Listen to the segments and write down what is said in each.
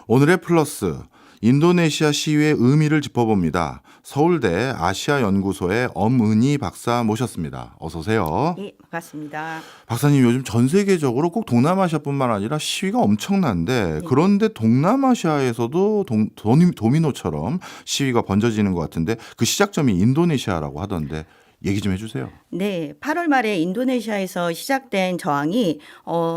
오늘의 플러스, 인도네시아 시위의 의미를 짚어봅니다. 서울대 아시아연구소의 엄은희 박사 모셨습니다. 어서 오세요. 예, 반갑습니다. 박사님, 요즘 전 세계적으로 꼭 동남아시아뿐만 아니라 시위가 엄청난데 네. 그런데 동남아시아에서도 도미노처럼 시위가 번져지는 것 같은데 그 시작점이 인도네시아라고 하던데 얘기 좀 해주세요. 네, 8월 말에 인도네시아에서 시작된 저항이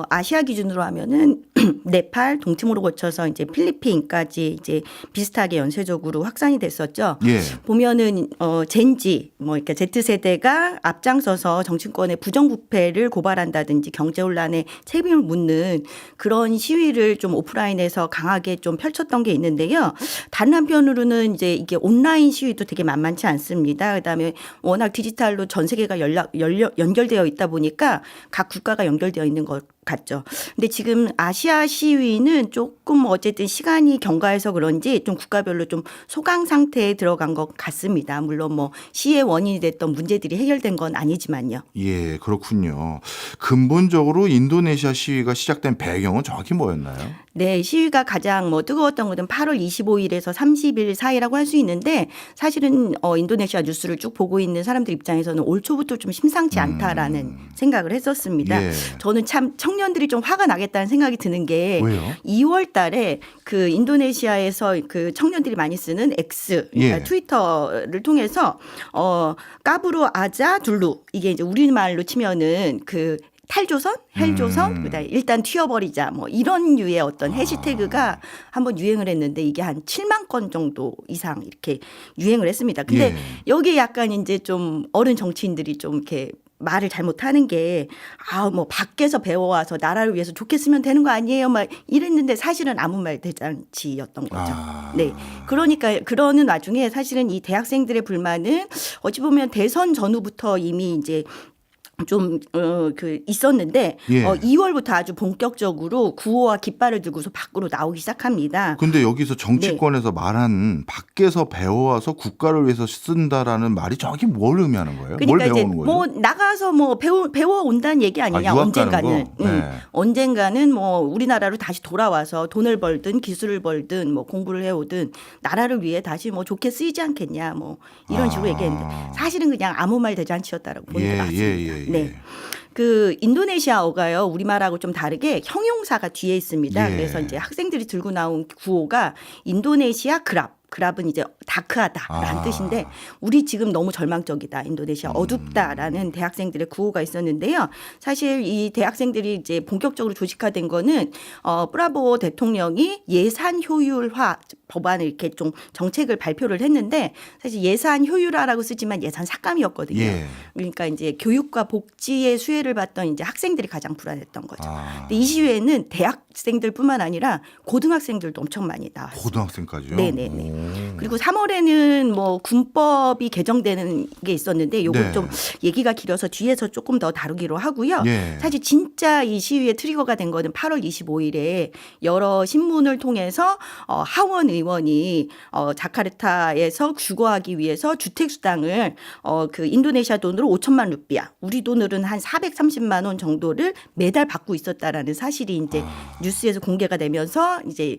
아시아 기준으로 하면은 네팔, 동티모르 거쳐서 이제 필리핀까지 이제 비슷하게 연쇄적으로 확산이 됐었죠. 예. 보면은 젠지 그러니까 Z 세대가 앞장서서 정치권의 부정부패를 고발한다든지 경제 혼란에 책임을 묻는 그런 시위를 좀 오프라인에서 강하게 좀 펼쳤던 게 있는데요. 다른 한편으로는 이제 이게 온라인 시위도 되게 만만치 않습니다. 그다음에 워낙 디지털로 전 세계가 연결되어 있다 보니까 각 국가가 연결되어 있는 것 같죠. 근데 지금 아시아 시위는 조금 어쨌든 시간이 경과해서 그런지 좀 국가별로 좀 소강 상태에 들어간 것 같습니다. 물론 뭐 시의 원인이 됐던 문제들이 해결된 건 아니지만요. 예, 그렇군요. 근본적으로 인도네시아 시위가 시작된 배경은 정확히 뭐였나요? 네, 시위가 가장 뜨거웠던 것은 8월 25일에서 30일 사이라고 할 수 있는데 사실은 인도네시아 뉴스를 쭉 보고 있는 사람들 입장에서는 올 초부터 좀 심상치 않다라는 생각을 했었습니다. 예. 저는 참 청년들이 좀 화가 나겠다는 생각이 드는 게 왜요? 2월 달에 그 인도네시아에서 그 청년들이 많이 쓰는 X 그러니까 예. 트위터를 통해서 까부로 아자 둘루 이게 이제 우리말로 치면은 그 탈조선, 헬조선, 그다음에 일단 튀어버리자 뭐 이런 류의 어떤 해시태그가 한번 유행을 했는데 이게 한 7만 건 정도 이상 이렇게 유행을 했습니다. 근데 예. 여기에 약간 이제 좀 어른 정치인들이 좀 이렇게 말을 잘못하는 게 뭐 밖에서 배워와서 나라를 위해서 좋게 쓰면 되는 거 아니에요? 막 이랬는데 사실은 아무 말 대잔치였던 거죠. 네. 그러니까 그러는 와중에 사실은 이 대학생들의 불만은 어찌 보면 대선 전후부터 이미 이제 좀 있었는데 예. 2월부터 아주 본격적으로 구호와 깃발을 들고서 밖으로 나오기 시작합니다. 근데 여기서 정치권에서 말한 밖에서 배워와서 국가를 위해서 쓴다라는 말이 정확히 뭘 의미하는 거예요? 뭘 그러니까 이제 배우는 거죠? 뭐 나가서 뭐 배워 온다는 얘기 아니냐. 유학 가는 언젠가는 거? 네. 언젠가는 뭐 우리나라로 다시 돌아와서 돈을 벌든 기술을 벌든 뭐 공부를 해오든 나라를 위해 다시 뭐 좋게 쓰이지 않겠냐 뭐 이런 식으로 얘기했는데 사실은 그냥 아무 말 대잔치였다라고 보는 것 같습니다. 예. 네. 그 인도네시아어가요 우리말하고 좀 다르게 형용사가 뒤에 있습니다. 예. 그래서 이제 학생들이 들고 나온 구호가 인도네시아 그랍은 이제 다크하다라는 뜻인데 우리 지금 너무 절망적이다. 인도네시아 어둡다라는 대학생들의 구호가 있었는데요. 사실 이 대학생들이 이제 본격적으로 조직화된 거는 브라보 대통령이 예산 효율화 법안을 이렇게 좀 정책을 발표를 했는데 사실 예산 효율화라고 쓰지만 예산 삭감이었거든요. 예. 그러니까 이제 교육과 복지의 수혜를 받던 이제 학생들이 가장 불안했던 거죠. 아. 근데 이 시위에는 대학생들뿐만 아니라 고등학생들도 엄청 많이 나왔어요. 고등학생까지요? 네네네. 그리고 3월에는 뭐 군법이 개정되는 게 있었는데 요건 네. 좀 얘기가 길어서 뒤에서 조금 더 다루기로 하고요. 예. 사실 진짜 이 시위의 트리거가 된 거는 8월 25일에 여러 신문을 통해서 하원 의원이 자카르타에서 주거하기 위해서 주택수당을 그 인도네시아 돈으로 5천만 루피아, 우리 돈으로는 한 430만 원 정도를 매달 받고 있었다라는 사실이 이제 뉴스에서 공개가 되면서 이제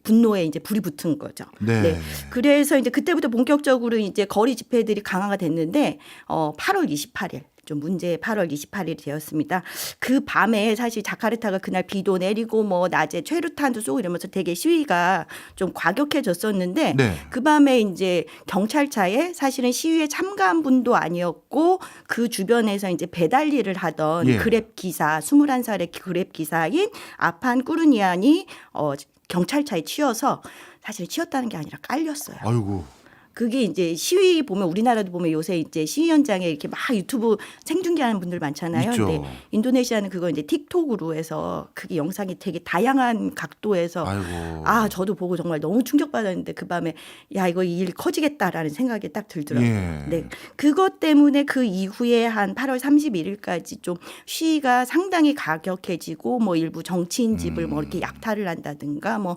분노에 이제 불이 붙은 거죠. 네. 그래서 이제 그때부터 본격적으로 이제 거리 집회들이 강화가 됐는데 8월 28일. 좀 문제 8월 28일이 되었습니다. 그 밤에 사실 자카르타가 그날 비도 내리고 뭐 낮에 최루탄도 쏘고 이러면서 되게 시위가 좀 과격해졌었는데 네. 그 밤에 이제 경찰차에 사실은 시위에 참가한 분도 아니었고 그 주변에서 이제 배달 일을 하던 예. 그랩 기사 21살의 그랩 기사인 아판 꾸르니안이 경찰차에 치여서 사실 치였다는 게 아니라 깔렸어요. 아이고. 그게 이제 시위 보면 우리나라도 보면 요새 이제 시위 현장에 이렇게 막 유튜브 생중계하는 분들 많잖아요. 있죠. 근데 인도네시아는 그거 이제 틱톡으로 해서 그게 영상이 되게 다양한 각도에서 아이고. 저도 보고 정말 너무 충격받았는데 그 밤에 야 이거 이 일 커지겠다라는 생각이 딱 들더라고요. 예. 네. 그것 때문에 그 이후에 한 8월 31일까지 좀 시위가 상당히 가격해지고 뭐 일부 정치인 집을 뭐 이렇게 약탈을 한다든가 뭐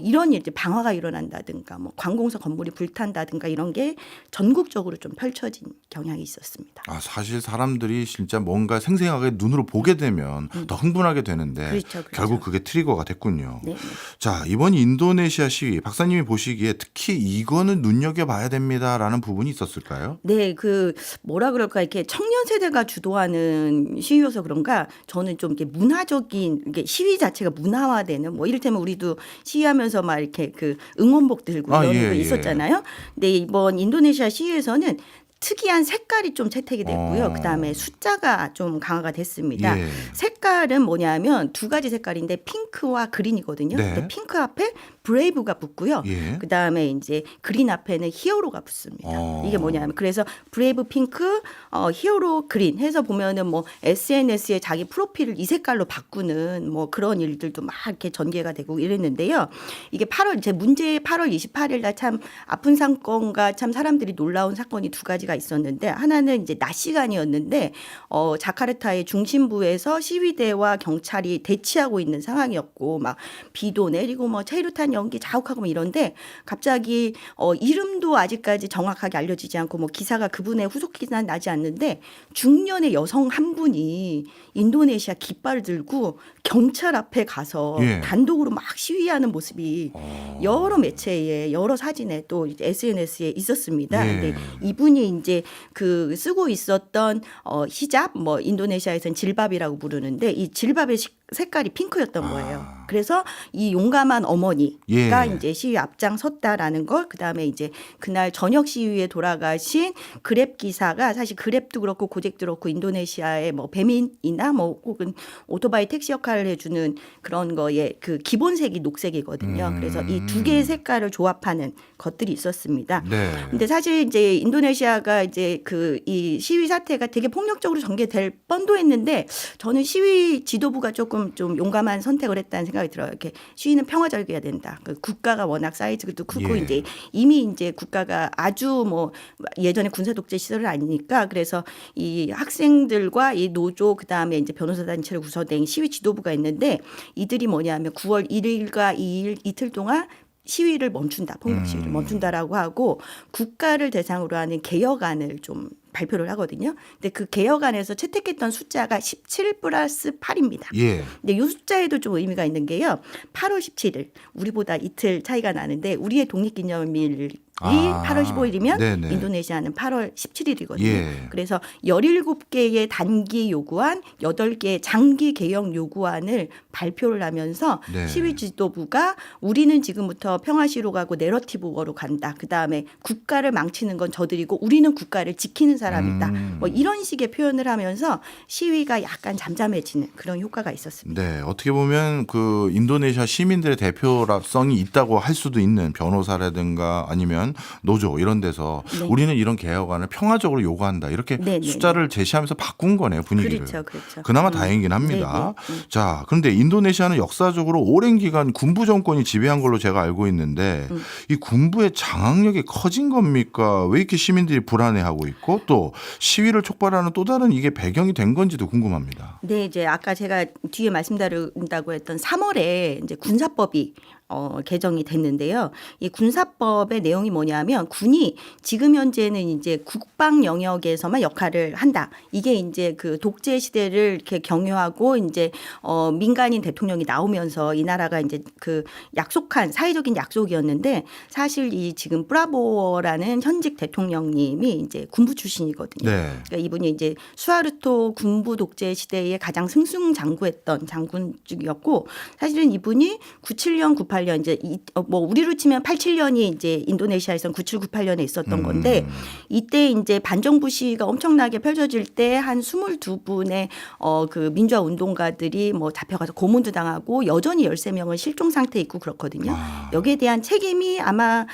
이런 일, 방화가 일어난다든가 뭐 관공서 건물이 불탄다든가 운동이라든가 이런 게 전국적으로 좀 펼쳐진 경향이 있었습니다. 사실 사람들이 진짜 뭔가 생생하게 눈으로 보게 되면 더 흥분하게 되는데 그렇죠. 결국 그게 트리거가 됐군요. 네. 자, 이번 인도네시아 시위 박사님이 보시기에 특히 이거는 눈여겨봐야 됩니다라는 부분이 있었을까요? 네, 뭐라 그럴까 이렇게 청년 세대가 주도하는 시위여서 그런가 저는 좀 이렇게 문화적인 이게 시위 자체가 문화화되는 뭐 이를테면 우리도 시위하면서 막 이렇게 응원복 들고 이런 예, 거 예. 있었잖아요. 근데 이번 인도네시아 시위에서는 특이한 색깔이 좀 채택이 됐고요. 그다음에 숫자가 좀 강화가 됐습니다. 예. 색깔은 뭐냐면 두 가지 색깔인데 핑크와 그린이거든요. 네. 근데 핑크 앞에 브레이브가 붙고요. 예. 그다음에 이제 그린 앞에는 히어로가 붙습니다. 이게 뭐냐면 그래서 브레이브 핑크, 히어로 그린 해서 보면은 뭐 SNS에 자기 프로필을 이 색깔로 바꾸는 뭐 그런 일들도 막 이렇게 전개가 되고 이랬는데요. 이게 8월 28일 날 참 아픈 사건과 참 사람들이 놀라운 사건이 두 가지가 있었는데 하나는 이제 낮 시간이었는데 자카르타의 중심부에서 시위대와 경찰이 대치하고 있는 상황이었고 막 비도 내리고 뭐 체류탄 연기 자욱하고 뭐 이런데 갑자기 이름도 아직까지 정확하게 알려지지 않고 뭐 기사가 그분의 후속 기사는 나지 않는데 중년의 여성 한 분이 인도네시아 깃발을 들고 경찰 앞에 가서 예. 단독으로 막 시위하는 모습이 여러 매체에 여러 사진에 또 이제 SNS에 있었습니다. 예. 근데 이분이 이제 쓰고 있었던 히잡 뭐 인도네시아에서는 질밥이라고 부르는데 이 질밥의 색깔이 핑크였던 거예요. 그래서 이 용감한 어머니가 예. 이제 시위 앞장섰다라는 걸 그다음에 이제 그날 저녁 시위에 돌아가신 그랩 기사가 사실 그랩도 그렇고 고잭도 그렇고 인도네시아의 뭐 배민이나 뭐 혹은 오토바이 택시 역할을 해주는 그런 거에 기본색이 녹색이거든요. 그래서 이 두 개의 색깔을 조합하는 것들이 있었습니다. 네. 근데 사실 이제 인도네시아가 이제 이 시위 사태가 되게 폭력적으로 전개될 뻔도 했는데 저는 시위 지도부가 조금 좀 용감한 선택을 했다는 생각이 들어요. 이렇게 시위는 평화적이어야 된다. 국가가 워낙 사이즈도 크고 예. 이제 이미 이제 국가가 아주 뭐 예전에 군사 독재 시설은 아니니까 그래서 이 학생들과 이 노조 그다음에 이제 변호사 단체를 구성된 시위 지도부가 있는데 이들이 뭐냐면 9월 1일과 2일 이틀 동안 시위를 멈춘다. 폭력 시위를 멈춘다라고 하고 국가를 대상으로 하는 개혁안을 좀 발표를 하거든요. 근데 그 개혁안에서 채택했던 숫자가 17 플러스 8입니다. 예. 근데 이 숫자에도 좀 의미가 있는 게요. 8월 17일 우리보다 이틀 차이가 나는데 우리의 독립기념일이 8월 15일이면 네네. 인도네시아는 8월 17일이거든요. 예. 그래서 17개의 단기 요구안, 8개의 장기 개혁 요구안을 발표를 하면서 네. 시위 지도부가 우리는 지금부터 평화시로 가고 내러티브로 간다. 그다음에 국가를 망치는 건 저들이고 우리는 국가를 지키는 사람이다. 뭐 이런 식의 표현을 하면서 시위가 약간 잠잠해지는 그런 효과가 있었습니다. 네, 어떻게 보면 인도네시아 시민들의 대표성이 있다고 할 수도 있는 변호사라든가 아니면 노조 이런 데서 네. 우리는 이런 개혁안을 평화적으로 요구한다 이렇게 네네. 숫자를 제시하면서 바꾼 거네요, 분위기를. 그렇죠. 그나마 다행이긴 합니다. 네네. 자, 그런데 인도네시아는 역사적으로 오랜 기간 군부 정권이 지배한 걸로 제가 알고 있는데 이 군부의 장악력이 커진 겁니까? 왜 이렇게 시민들이 불안해하고 있고 또 시위를 촉발하는 또 다른 이게 배경이 된 건지도 궁금합니다. 네, 이제 아까 제가 뒤에 말씀드린다고 했던 3월에 이제 군사법이 개정이 됐는데요. 이 군사법의 내용이 뭐냐면 군이 지금 현재는 이제 국방 영역에서만 역할을 한다. 이게 이제 독재 시대를 이렇게 경유하고 이제 민간인 대통령이 나오면서 이 나라가 이제 약속한 사회적인 약속이었는데 사실 이 지금 브라보라는 현직 대통령님이 이제 군부 출신이거든요. 네. 그러니까 이분이 이제 수하르토 군부 독재 시대에 가장 승승장구했던 장군직이었고 사실은 이분이 97년, 98년 이제 뭐 우리로 치면 87년이 이제 인도네시아에서는 97, 98년에 있었던 건데 이때 이제 반정부 시위가 엄청나게 펼쳐질 때 한 22분의 민주화 운동가들이 뭐 잡혀가서 고문도 당하고 여전히 13명은 실종 상태에 있고 그렇거든요. 여기에 대한 책임이 아마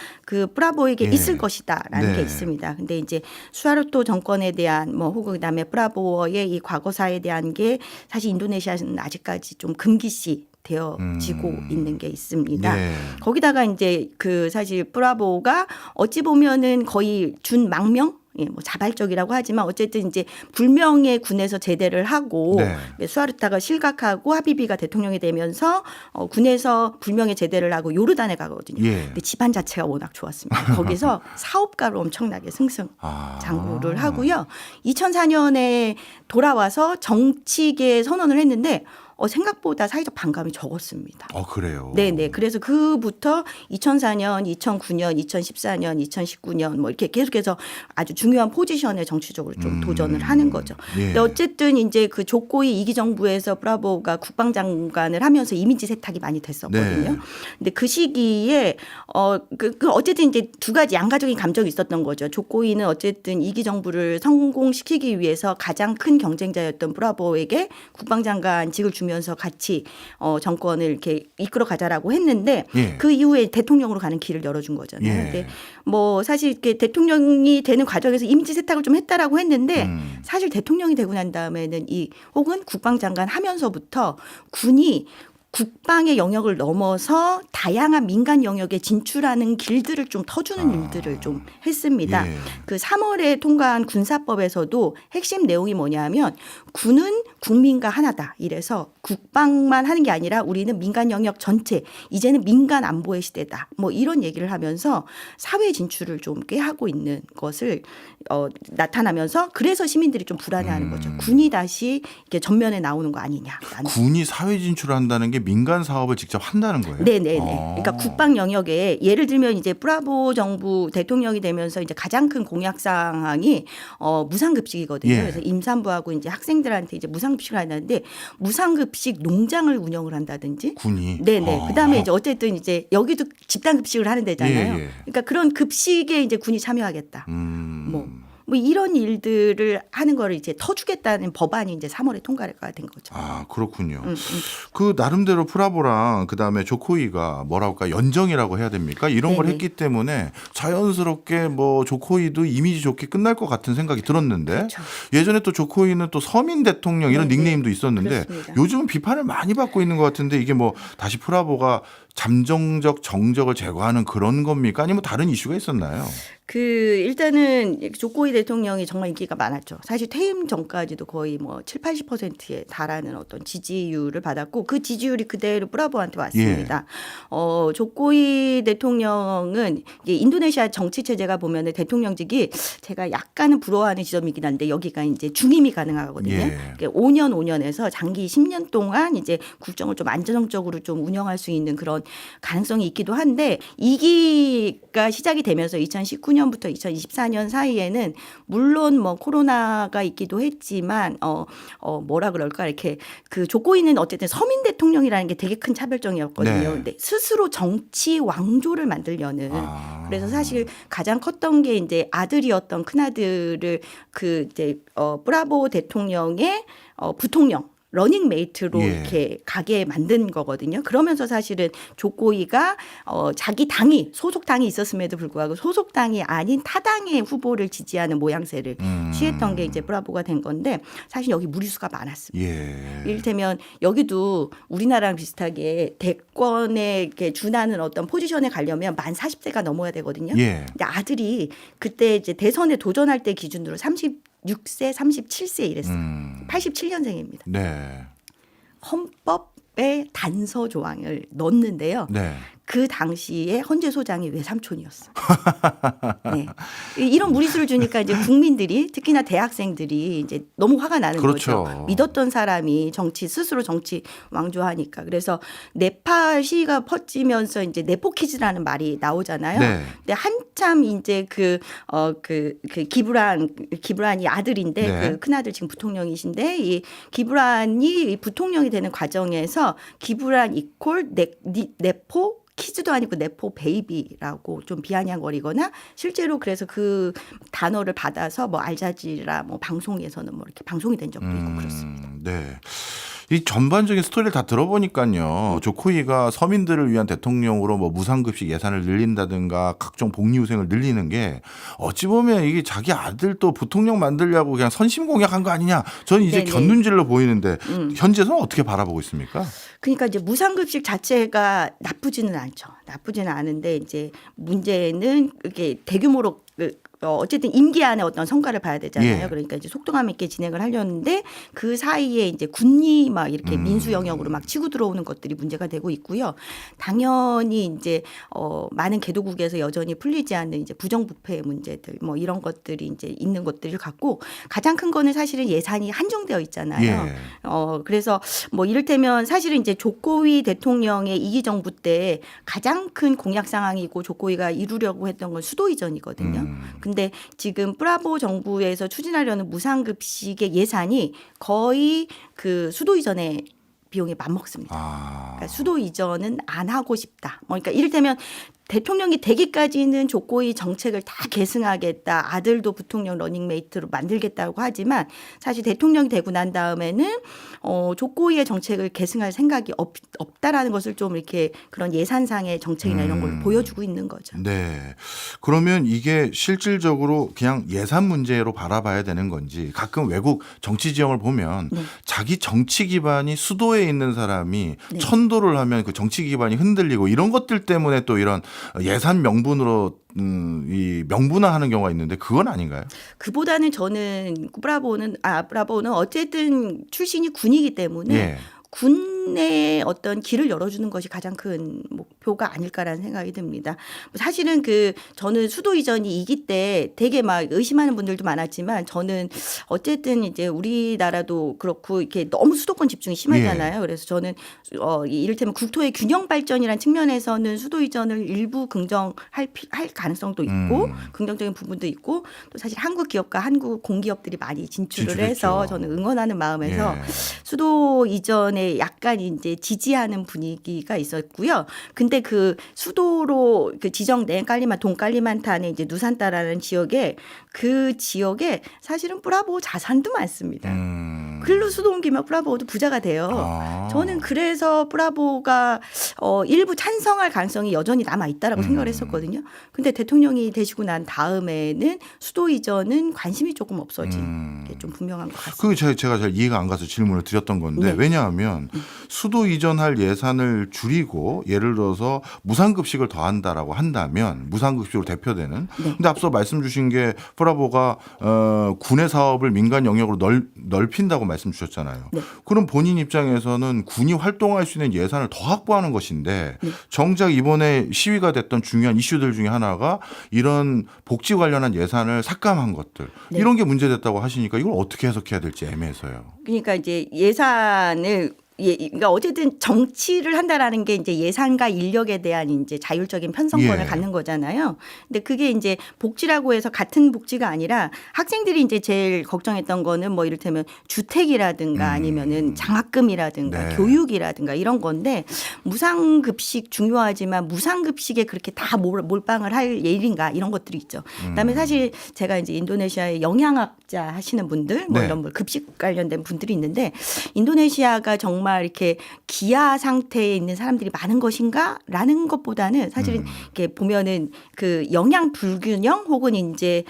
브라보에게 예. 있을 것이다라는 네. 게 있습니다. 근데 이제 수하르토 정권에 대한 뭐 혹은 그다음에 브라보의 이 과거사에 대한 게 사실 인도네시아는 아직까지 좀 금기시 되어지고 있는 게 있습니다. 네. 거기다가 이제 사실 브라보가 어찌 보면은 거의 준 망명 뭐 자발적이라고 하지만 어쨌든 이제 불명예 군에서 제대를 하고 네. 수하르타가 실각하고 하비비가 대통령이 되면서 군에서 불명예 제대를 하고 요르단에 가거든요. 예. 근데 집안 자체가 워낙 좋았습니다. 거기서 사업가로 엄청나게 승승장구를 하고요. 2004년에 돌아와서 정치계에 선언을 했는데 생각보다 사회적 반감이 적었습니다. 그래요. 네네. 그래서 그부터 2004년, 2009년, 2014년, 2019년 뭐 이렇게 계속해서 아주 중요한 포지션에 정치적으로 좀 도전을 하는 거죠. 예. 근데 어쨌든 이제 그 조코이 2기 정부에서 브라보가 국방장관을 하면서 이미지 세탁이 많이 됐었거든요. 네. 근데 그 시기에 어쨌든 이제 두 가지 양가적인 감정이 있었던 거죠. 조코이는 어쨌든 2기 정부를 성공시키기 위해서 가장 큰 경쟁자였던 브라보에게 국방장관직을 주면서 같이 정권을 이렇게 이끌어 가자라고 했는데 예. 그 이후에 대통령으로 가는 길을 열어준 거잖아요. 예. 근데 뭐 사실 이렇게 대통령이 되는 과정에서 이미지 세탁을 좀 했다라고 했는데 사실 대통령이 되고 난 다음에는 혹은 국방장관 하면서부터 군이 국방의 영역을 넘어서 다양한 민간 영역에 진출하는 길들을 좀 터주는 일들을 좀 했습니다. 예. 그 3월에 통과한 군사법에서도 핵심 내용이 뭐냐면 군은 국민과 하나다. 이래서 국방만 하는 게 아니라 우리는 민간 영역 전체, 이제는 민간 안보의 시대다. 뭐 이런 얘기를 하면서 사회 진출을 좀 꽤 하고 있는 것을 나타나면서 그래서 시민들이 좀 불안해하는 거죠. 군이 다시 이렇게 전면에 나오는 거 아니냐. 군이 사회 진출한다는 게 민간 사업을 직접 한다는 거예요? 네네네. 그러니까 국방 영역에 예를 들면 이제 브라보 정부 대통령이 되면서 이제 가장 큰 공약 사항이 무상급식이거든요. 예. 그래서 임산부하고 이제 학생들한테 이제 무상급식을 하는데 무상급식 농장을 운영을 한다든지. 군이. 네네. 그다음에 이제 어쨌든 이제 여기도 집단급식을 하는 데잖아요. 예, 예. 그러니까 그런 급식에 이제 군이 참여하겠다. 뭐 이런 일들을 하는 거를 이제 터주겠다는 법안이 이제 3월에 통과가 된 거죠. 그렇군요. 그 나름대로 프라보랑 그다음에 조코이가 뭐라고 할까 연정이라고 해야 됩니까? 이런 걸 네네. 했기 때문에 자연스럽게 뭐 조코이도 이미지 좋게 끝날 것 같은 생각이 들었는데 그렇죠. 예전에 또 조코이는 또 서민 대통령 이런 네네. 닉네임도 있었는데 그렇습니다. 요즘은 비판을 많이 받고 있는 것 같은데 이게 뭐 다시 프라보가 잠정적 정적을 제거하는 그런 겁니까? 아니면 다른 이슈가 있었나요? 일단은 조코이 대통령이 정말 인기가 많았죠. 사실 퇴임 전까지도 거의 뭐 7, 80%에 달하는 어떤 지지율을 받았고 그 지지율이 그대로 브라보한테 왔습니다. 조코이 대통령은 이게 인도네시아 정치 체제가 보면은 대통령직이 제가 약간은 부러워하는 지점이긴 한데 여기가 이제 중임이 가능하거든요. 예. 그러니까 5년에서 장기 10년 동안 이제 국정을 좀 안정적으로 좀 운영할 수 있는 그런 가능성이 있기도 한데 2기가 시작이 되면서 2019년부터 2024년 사이에는 물론 뭐 코로나가 있기도 했지만 뭐라 그럴까 이렇게 그 조코이는 어쨌든 서민 대통령이라는 게 되게 큰 차별점이었거든요. 네. 근데 스스로 정치 왕조를 만들려는 그래서 사실 가장 컸던 게 이제 아들이었던 큰아들을 그 이제 브라보 대통령의 부통령 러닝메이트로 예. 이렇게 가게 만든 거거든요. 그러면서 사실은 조코이가 자기 당이 소속 당이 있었음에도 불구하고 소속 당이 아닌 타당의 후보를 지지하는 모양새를 취했던 게 이제 브라보가 된 건데 사실 여기 무리수가 많았습니다. 예. 이를테면 여기도 우리나라랑 비슷하게 대권에 이렇게 준하는 어떤 포지션에 가려면 만 40세가 넘어야 되거든요. 예. 근데 아들이 그때 이제 대선에 도전할 때 기준으로 36세, 37세 이랬어요. 87년생입니다. 네. 헌법에 단서 조항을 넣었는데요. 네. 그 당시에 헌재 소장이 외삼촌이었어. 네. 이런 무리수를 주니까 이제 국민들이 특히나 대학생들이 이제 너무 화가 나는 그렇죠. 거죠. 믿었던 사람이 스스로 정치 왕조하니까. 그래서 네팔 시위가 퍼지면서 이제 네포 퀴즈라는 말이 나오잖아요. 네. 근데 한참 이제 그 기브란이 아들인데 네. 그 큰아들 지금 부통령이신데 이 기브란이 부통령이 되는 과정에서 기브란 이콜 네포 키즈도 아니고 네포 베이비라고 좀 비아냥거리거나 실제로 그래서 그 단어를 받아서 뭐 알자지라 뭐 방송에서는 뭐 이렇게 방송이 된 적도 있고 그렇습니다. 네. 이 전반적인 스토리를 다 들어보니까요. 조코이가 서민들을 위한 대통령으로 뭐 무상급식 예산을 늘린다든가 각종 복리후생을 늘리는 게 어찌 보면 이게 자기 아들 또 부통령 만들려고 그냥 선심 공약한 거 아니냐. 저는 이제 네네. 곁눈질로 보이는데 현재는 어떻게 바라보고 있습니까? 그러니까 이제 무상급식 자체가 나쁘지는 않죠. 나쁘지는 않은데 이제 문제는 이게 대규모로 어쨌든 임기 안에 어떤 성과를 봐야 되잖아요. 예. 그러니까 이제 속도감 있게 진행을 하려는데 그 사이에 이제 군이 막 이렇게 민수 영역으로 막 치고 들어오는 것들이 문제가 되고 있고요. 당연히 이제 많은 개도국에서 여전히 풀리지 않는 이제 부정부패 문제들 뭐 이런 것들이 이제 있는 것들을 갖고 가장 큰 거는 사실은 예산이 한정되어 있잖아요. 예. 그래서 뭐 이를테면 사실은 이제 조코위 대통령의 2기 정부 때 가장 큰 공약 상황이고 조코위가 이루려고 했던 건 수도 이전이거든요. 근데 지금 브라보 정부에서 추진하려는 무상급식의 예산이 거의 그 수도 이전의 비용에 맞먹습니다. 그러니까 수도 이전은 안 하고 싶다. 그러니까 이를테면 대통령이 되기까지는 조코위 정책을 다 계승하겠다. 아들도 부통령 러닝메이트로 만들겠다고 하지만 사실 대통령이 되고 난 다음에는 조코위의 정책을 계승할 생각이 없다라는 것을 좀 이렇게 그런 예산상의 정책이나 이런 걸 보여주고 있는 거죠. 네. 그러면 이게 실질적으로 그냥 예산 문제로 바라봐야 되는 건지 가끔 외국 정치 지형을 보면 자기 정치 기반이 수도에 있는 사람이 천도를 하면 그 정치 기반이 흔들리고 이런 것들 때문에 또 이런 예산 명분으로 이 명분화하는 경우가 있는데 그건 아닌가요? 그보다는 저는 브라보는 어쨌든 출신이 군이기 때문에 예. 군의 어떤 길을 열어주는 것이 가장 큰 목표가 아닐까라는 생각이 듭니다. 사실은 저는 수도 이전이 2기 때 되게 막 의심하는 분들도 많았지만 저는 어쨌든 이제 우리나라도 그렇고 이렇게 너무 수도권 집중이 심하잖아요. 그래서 저는 이를테면 국토의 균형 발전이라는 측면에서는 수도 이전을 일부 긍정할 가능성도 있고 긍정적인 부분도 있고 또 사실 한국 기업과 한국 공기업들이 많이 진출을 해서 저는 응원하는 마음에서 수도 이전에 약간 이제 지지하는 분위기가 있었고요. 근데 그 수도로 지정된 동깔리만탄의 이제 누산타라는 지역에 그 지역에 사실은 브라보 자산도 많습니다. 글로 수도 옮기면 브라보도 부자가 돼요. 저는 그래서 브라보가 일부 찬성할 가능성이 여전히 남아 있다라고 생각을 했었거든요. 근데 대통령이 되시고 난 다음에는 수도 이전은 관심이 조금 없어진 게 좀 분명한 것 같습니다. 그게 제가 잘 이해가 안 가서 질문을 드렸던 건데 왜냐하면 수도 이전할 예산을 줄이고 예를 들어서 무상급식을 더한다라고 한다면 무상급식으로 대표되는 근데 앞서 말씀 주신 게 브라보가 군의 사업을 민간 영역으로 넓힌다고 말씀 주셨잖아요. 그럼 본인 입장에서는 군이 활동할 수 있는 예산을 더 확보하는 것인데 정작 이번에 시위가 됐던 중요한 이슈들 중에 하나가 이런 복지 관련한 예산을 삭감한 것들 이런 게 문제됐다고 하시니까 이걸 어떻게 해석해야 될지 애매해서요. 그러니까 이제 예산을 그러니까 어쨌든 정치를 한다라는 게 이제 예산과 인력에 대한 이제 자율적인 편성권을 갖는 거잖아요. 근데 그게 이제 복지라고 해서 같은 복지가 아니라 학생들이 이제 제일 걱정했던 거는 뭐 이를테면 주택이라든가 아니면은 장학금이라든가 교육이라든가 이런 건데 무상급식 중요하지만 무상급식에 그렇게 다 몰빵을 할 일인가 이런 것들이 있죠. 그다음에 사실 제가 이제 인도네시아의 영양학자 하시는 분들 뭐 이런 급식 관련된 분들이 있는데 인도네시아가 정말 이렇게 기아 상태에 있는 사람들이 많은 것인가라는 것보다는 사실은 이렇게 보면은 그 영양 불균형 혹은 이제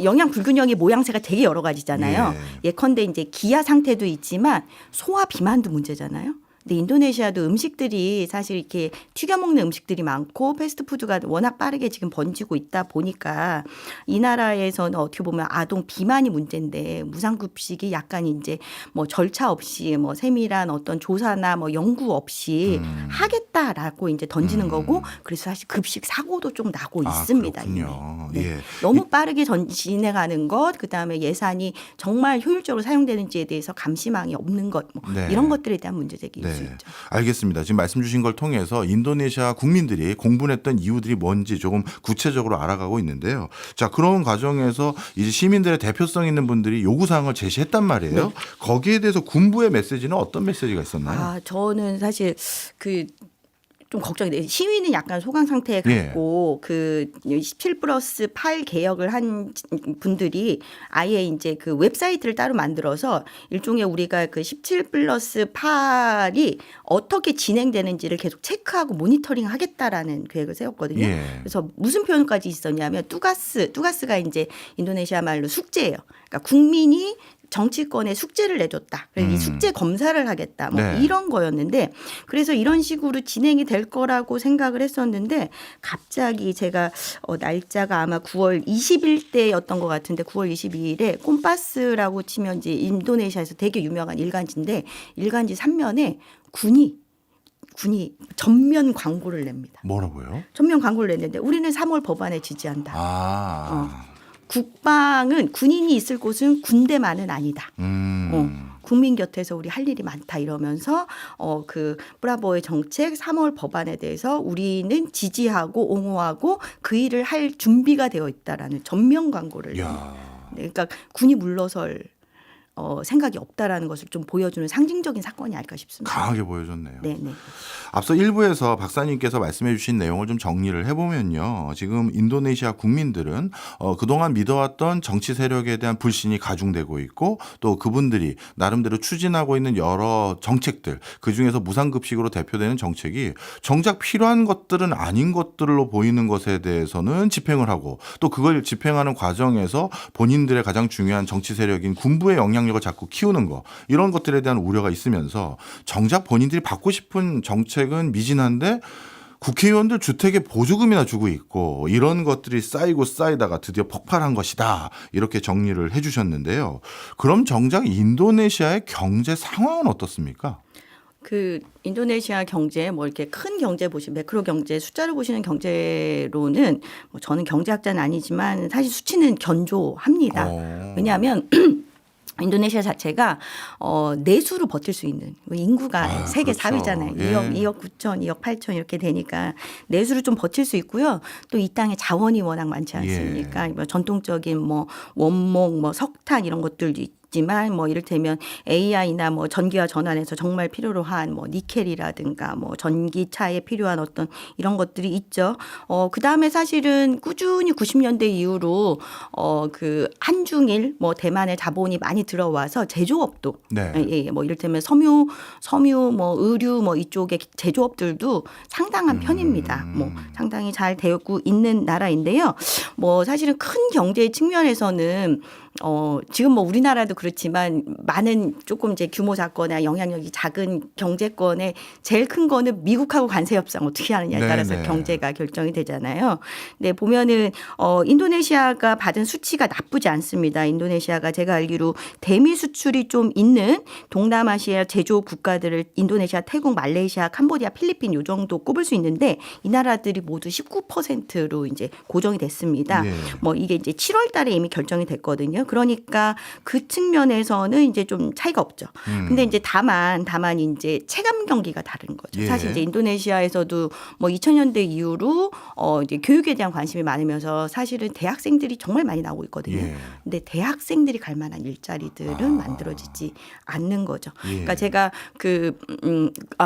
영양 불균형의 모양새가 되게 여러 가지잖아요. 예컨대 이제 기아 상태도 있지만 소화 비만도 문제잖아요. 근데 인도네시아도 음식들이 사실 이렇게 튀겨 먹는 음식들이 많고 패스트푸드가 워낙 빠르게 지금 번지고 있다 보니까 이 나라에서는 어떻게 보면 아동 비만이 문제인데 무상급식이 약간 이제 뭐 절차 없이 뭐 세밀한 어떤 조사나 뭐 연구 없이 하겠다라고 이제 던지는 거고 그래서 사실 급식 사고도 좀 나고 있습니다. 그렇군요. 너무 빠르게 진행하는 것, 그다음에 예산이 정말 효율적으로 사용되는지에 대해서 감시망이 없는 것, 이런 것들에 대한 문제 제기. 알겠습니다. 지금 말씀 주신 걸 통해서 인도네시아 국민들이 공분했던 이유들이 뭔지 조금 구체적으로 알아가고 있는데요. 자, 그런 과정에서 이제 시민들의 대표성 있는 분들이 요구사항을 제시했단 말이에요. 거기에 대해서 군부의 메시지는 어떤 메시지가 있었나요? 저는 사실 좀 걱정이 돼요. 시위는 약간 소강 상태에 갔고 그 17+8 개혁을 한 분들이 아예 이제 그 웹사이트를 따로 만들어서 일종의 우리가 그 17+8이 어떻게 진행되는지를 계속 체크하고 모니터링 하겠다라는 계획을 세웠거든요. 그래서 무슨 표현까지 있었냐면 뚜가스가 이제 인도네시아 말로 숙제예요. 그러니까 국민이 정치권에 숙제를 내줬다. 그래서 이 숙제 검사를 하겠다. 뭐 네. 이런 거였는데 그래서 이런 식으로 진행이 될 거라고 생각을 했었는데 갑자기 제가 날짜가 아마 9월 20일때였던 것 같은데 9월 22일에 꼼파스라고 치면 이제 인도네시아에서 되게 유명한 일간지인데 일간지 3면에 군이 전면 광고를 냅니다. 뭐라고요? 전면 광고를 냈는데 우리는 3월 법안에 지지한다. 국방은 군인이 있을 곳은 군대만은 아니다. 국민 곁에서 우리 할 일이 많다 이러면서 그 브라보의 정책 3월 법안에 대해서 우리는 지지하고 옹호하고 그 일을 할 준비가 되어 있다라는 전면 광고를 야. 그러니까 군이 물러설 생각이 없다라는 것을 좀 보여주는 상징적인 사건이 아닐까 싶습니다. 강하게 보여줬네요. 네네. 앞서 1부에서 박사님께서 말씀해 주신 내용을 좀 정리를 해보면요. 지금 인도네시아 국민들은 그동안 믿어왔던 정치 세력에 대한 불신이 가중되고 있고 또 그분들이 나름대로 추진하고 있는 여러 정책들 그중에서 무상급식으로 대표되는 정책이 정작 필요한 것들은 아닌 것들로 보이는 것에 대해서는 집행을 하고 또 그걸 집행하는 과정에서 본인들의 가장 중요한 정치 세력인 군부의 영향력을 자꾸 키우는 거 이런 것들에 대한 우려가 있으면서 정작 본인들이 받고 싶은 정책은 미진한데 국회의원들 주택에 보조금이나 주고 있고 이런 것들이 쌓이고 쌓이다가 드디어 폭발한 것이다. 이렇게 정리를 해 주셨는데요. 그럼 정작 인도네시아의 경제 상황은 어떻습니까? 그 인도네시아 경제 뭐 이렇게 큰 경제 보시면 매크로 경제 숫자를 보시는 경제로는 뭐 저는 경제학자는 아니지만 사실 수치는 견조합니다. 왜냐하면 인도네시아 자체가 내수로 버틸 수 있는 인구가 세계 그렇죠. 4위잖아요. 예. 2억 9천, 2억 8천 이렇게 되니까 내수로 좀 버틸 수 있고요. 또 이 땅에 자원이 워낙 많지 않습니까? 뭐 전통적인 뭐 원목, 뭐 석탄 이런 것들도 있지만 뭐 이를테면 AI나 뭐 전기와 전환에서 정말 필요로 한 뭐 니켈이라든가 뭐 전기차에 필요한 어떤 이런 것들이 있죠. 그 다음에 사실은 꾸준히 90년대 이후로 그 한중일 뭐 대만의 자본이 많이 들어와서 제조업도 네. 예, 뭐 이를테면 섬유 뭐 의류 뭐 이쪽의 제조업들도 상당한 편입니다. 뭐 상당히 잘 되고 있는 나라인데요. 뭐 사실은 큰 경제 측면에서는 지금 뭐 우리나라도 그렇지만 많은 조금 이제 규모 작거나 영향력이 작은 경제권에 제일 큰 거는 미국하고 관세 협상 어떻게 하느냐에 따라서 네네. 경제가 결정이 되잖아요. 근데 보면은 인도네시아가 받은 수치가 나쁘지 않습니다. 인도네시아가 제가 알기로 대미 수출이 좀 있는 동남아시아 제조 국가들을 인도네시아, 태국, 말레이시아, 캄보디아, 필리핀 요 정도 꼽을 수 있는데 이 나라들이 모두 19%로 이제 고정이 됐습니다. 예. 뭐 이게 이제 7월 달에 이미 결정이 됐거든요. 그러니까 그 측면에서는 이제 좀 차이가 없죠. 근데 이제 다만 이제 체감 경기가 다른 거죠. 예. 사실 이제 인도네시아에서도 뭐 2000년대 이후로 이제 교육에 대한 관심이 많으면서 사실은 대학생들이 정말 많이 나오고 있거든요. 예. 근데 대학생들이 갈 만한 일자리들은 만들어지지 않는 거죠. 예. 그러니까 제가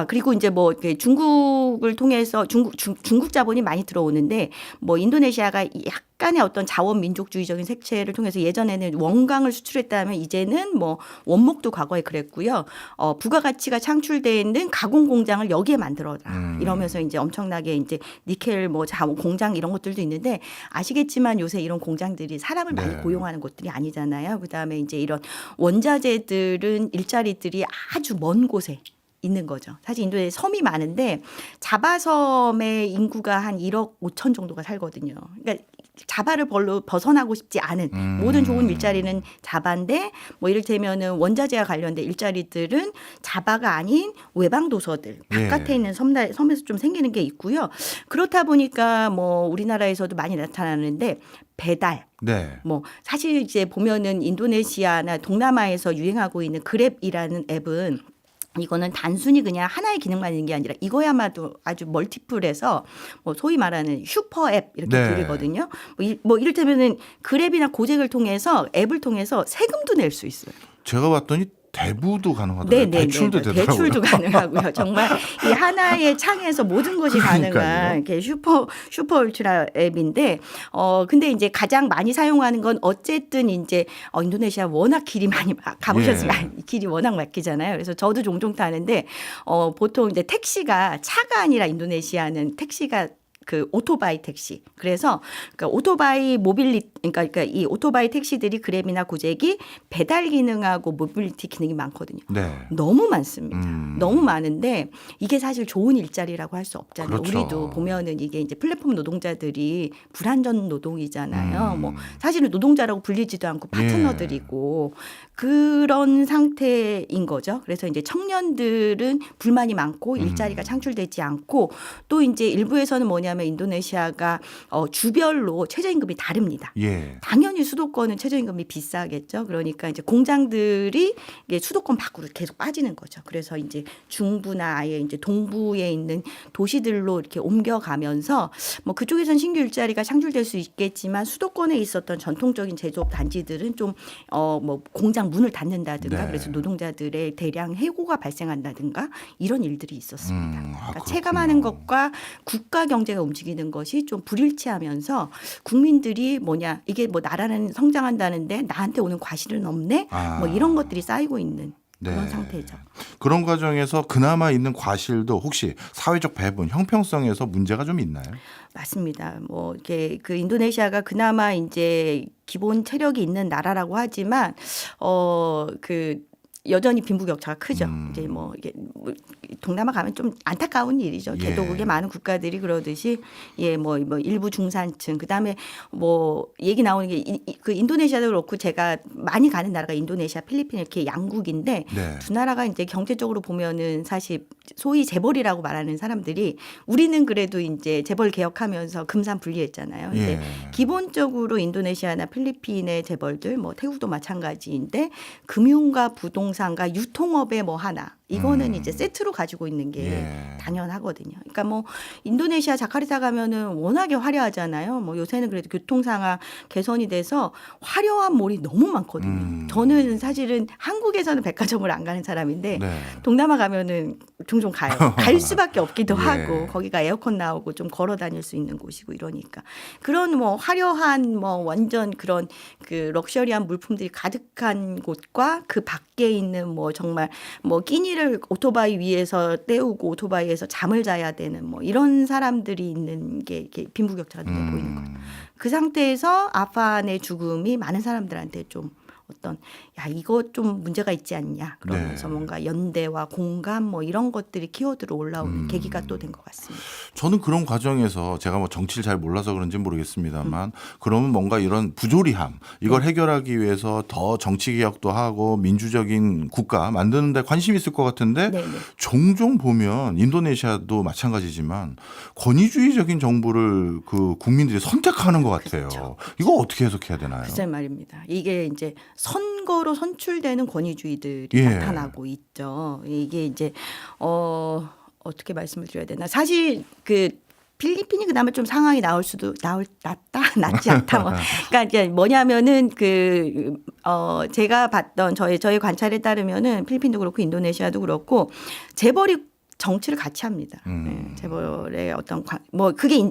그리고 이제 뭐 이렇게 중국을 통해서 중국 자본이 많이 들어오는데 뭐 인도네시아가 약간의 어떤 자원 민족주의적인 색채를 통해서 예전에는 원강을 수출했다면 이제는 뭐 원목도 과거에 그랬고요. 부가가치가 창출되는 가공 공장을 여기에 만들어라 이러면서 이제 엄청나게 이제 니켈 뭐 자원 공장 이런 것들도 있는데 아시겠지만 요새 이런 공장들이 사람을 많이 네. 고용하는 곳들이 아니잖아요. 그다음에 이제 이런 원자재들은 일자리들이 아주 먼 곳에 있는 거죠. 사실 인도에 섬이 많은데 자바섬의 인구가 한 1억 5천 정도가 살거든요. 그러니까 자바를 별로 벗어나고 싶지 않은 모든 좋은 일자리는 자바인데 뭐 이를테면은 원자재와 관련된 일자리들은 자바가 아닌 외방 도서들 바깥에 예. 있는 섬에서 좀 생기는 게 있고요. 그렇다 보니까 뭐 우리나라에서도 많이 나타나는데 배달 네. 뭐 사실 이제 보면은 인도네시아나 동남아에서 유행하고 있는 그랩이라는 앱은 이거는 단순히 그냥 하나의 기능만 있는 게 아니라 이거야말로 아주 멀티플해서 뭐 소위 말하는 슈퍼 앱 이렇게 네. 불리거든요. 뭐 이를테면은 그랩이나 고잭을 통해서 앱을 통해서 세금도 낼 수 있어요. 제가 봤더니 대부도 가능하더라고요. 대출도 되더라고요. 대출도 가능하고요. 정말 이 하나의 창에서 모든 것이 그러니까요. 가능한 이렇게 슈퍼 울트라 앱인데 근데 이제 가장 많이 사용하는 건 어쨌든 이제 인도네시아 워낙 길이 많이 가보셨으면 길이 워낙 막히잖아요. 그래서 저도 종종 타는데 보통 이제 택시가 차가 아니라 인도네시아는 택시가 그 오토바이 택시. 그래서 그러니까 오토바이 그러니까 이 오토바이 택시들이 그랩이나 고잭이 배달 기능하고 모빌리티 기능이 많거든요. 네. 너무 많습니다. 너무 많은데 이게 사실 좋은 일자리라고 할 수 없잖아요. 그렇죠. 우리도 보면은 이게 이제 플랫폼 노동자들이 불안전 노동이잖아요. 뭐 사실은 노동자라고 불리지도 않고 파트너들이고 그런 상태인 거죠. 그래서 이제 청년들은 불만이 많고 일자리가 창출되지 않고 또 이제 일부에서는 뭐냐면 인도네시아가 주별로 최저임금이 다릅니다. 예. 당연히 수도권은 최저임금이 비싸겠죠. 그러니까 이제 공장들이 이게 수도권 밖으로 계속 빠지는 거죠. 그래서 이제 중부나 아예 이제 동부에 있는 도시들로 이렇게 옮겨가면서 뭐 그쪽에선 신규 일자리가 창출될 수 있겠지만 수도권에 있었던 전통적인 제조업 단지들은 좀 뭐 공장 문을 닫는다든가 네. 그래서 노동자들의 대량 해고가 발생한다든가 이런 일들이 있었습니다. 그러니까 그렇군요. 체감하는 것과 국가 경제가 움직이는 것이 좀 불일치하면서 국민들이 뭐냐 이게 뭐 나라는 성장한다는데 나한테 오는 과실은 없네 뭐 이런 것들이 쌓이고 있는 그런 네. 상태죠. 그런 과정에서 그나마 있는 과실도 혹시 사회적 배분, 형평성에서 문제가 좀 있나요? 맞습니다. 뭐 이게 그 인도네시아가 그나마 이제 기본 체력이 있는 나라라고 하지만 그 여전히 빈부격차가 크죠. 이제 뭐 이게 뭐 동남아 가면 좀 안타까운 일이죠. 예. 개도국의 많은 국가들이 그러듯이 뭐 일부 중산층 그다음에 뭐 얘기 나오는 게 그 인도네시아도 그렇고 제가 많이 가는 나라가 인도네시아, 필리핀 이렇게 양국인데 네. 두 나라가 이제 경제적으로 보면은 사실 소위 재벌이라고 말하는 사람들이 우리는 그래도 이제 재벌 개혁하면서 금산 분리했잖아요. 근데 예. 기본적으로 인도네시아나 필리핀의 재벌들 뭐 태국도 마찬가지인데 금융과 부동산과 유통업의 뭐 하나 이거는 이제 세트로 가지고 있는 게 예. 당연하거든요. 그러니까 뭐 인도네시아 자카르타 가면은 워낙에 화려하잖아요. 뭐 요새는 그래도 교통 상황 개선이 돼서 화려한 몰이 너무 많거든요. 저는 사실은 한국에서는 백화점을 안 가는 사람인데 네. 동남아 가면은 종종 가요. 갈 수밖에 없기도 예. 하고 거기가 에어컨 나오고 좀 걸어 다닐 수 있는 곳이고 이러니까 그런 뭐 화려한 뭐 완전 그런 그 럭셔리한 물품들이 가득한 곳과 그 밖에 있는 뭐 정말 뭐 끼니를 오토바이 위에서 때우고 오토바이에서 잠을 자야 되는 뭐 이런 사람들이 있는 게 이렇게 빈부격차가 눈에 보이는 거예요. 그 상태에서 아판의 죽음이 많은 사람들한테 좀 어떤 야 이거 좀 문제가 있지 않냐 그러면서 네. 뭔가 연대와 공감 뭐 이런 것들이 키워드로 올라오는 계기가 또 된 것 같습니다. 저는 그런 과정에서 제가 뭐 정치를 잘 몰라서 그런지 모르겠습니다만 그러면 뭔가 이런 부조리함 이걸 해결하기 위해서 더 정치 개혁도 하고 민주적인 국가 만드는 데 관심이 있을 것 같은데 네네. 종종 보면 인도네시아도 마찬가지지만 권위주의적인 정부를 그 국민들이 선택하는 것 같아요. 그렇죠. 이거 어떻게 해석해야 되나요? 글쎄 말입니다. 이게 이제 선거로 선출되는 권위주의들이 예. 나타나고 있죠. 이게 이제 어떻게 말씀을 드려야 되나? 사실 그 필리핀이 그나마 좀 상황이 낫지 않다. 뭐. 그러니까 이제 뭐냐면은 제가 봤던 저의 관찰에 따르면은 필리핀도 그렇고 인도네시아도 그렇고 재벌이 정치를 같이 합니다. 네, 재벌의 어떤 뭐 그게